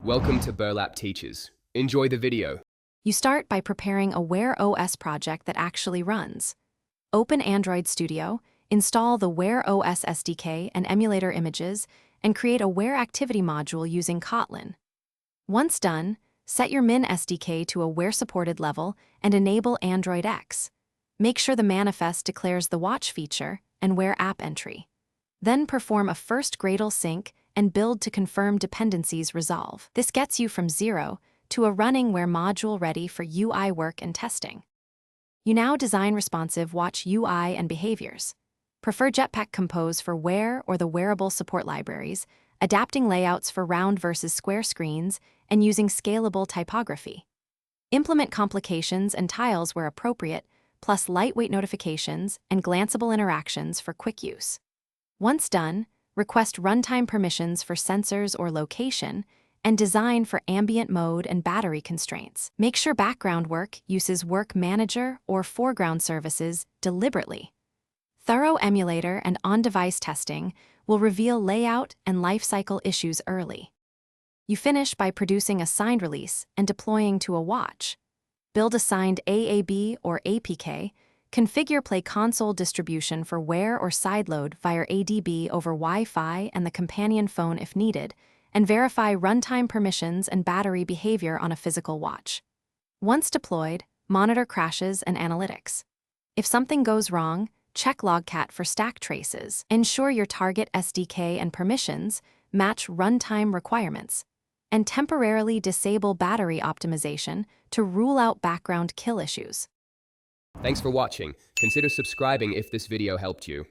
Welcome to Burlap Teachers. Enjoy the video. You start by preparing a Wear OS project that actually runs. Open Android Studio, install the Wear OS SDK and emulator images, and create a Wear activity module using Kotlin. Once done, set your Min SDK to a Wear-supported level and enable Android X. Make sure the manifest declares the watch feature and Wear app entry. Then perform a first Gradle sync and build to confirm dependencies resolve. This gets you from 0 to a running Wear module ready for UI work and testing. You now design responsive watch UI and behaviors. Prefer Jetpack Compose for Wear or the wearable support libraries, adapting layouts for round versus square screens, and using scalable typography. Implement complications and tiles where appropriate, plus lightweight notifications and glanceable interactions for quick use. Once done, request runtime permissions for sensors or location, and design for ambient mode and battery constraints. Make sure background work uses Work Manager or foreground services deliberately. Thorough emulator and on-device testing will reveal layout and lifecycle issues early. You finish by producing a signed release and deploying to a watch. Build a signed AAB or APK, configure Play Console distribution for Wear or sideload via ADB over Wi-Fi and the companion phone if needed, and verify runtime permissions and battery behavior on a physical watch. Once deployed, monitor crashes and analytics. If something goes wrong, check Logcat for stack traces. Ensure your target SDK and permissions match runtime requirements, and temporarily disable battery optimization to rule out background kill issues. Thanks for watching. Consider subscribing if this video helped you.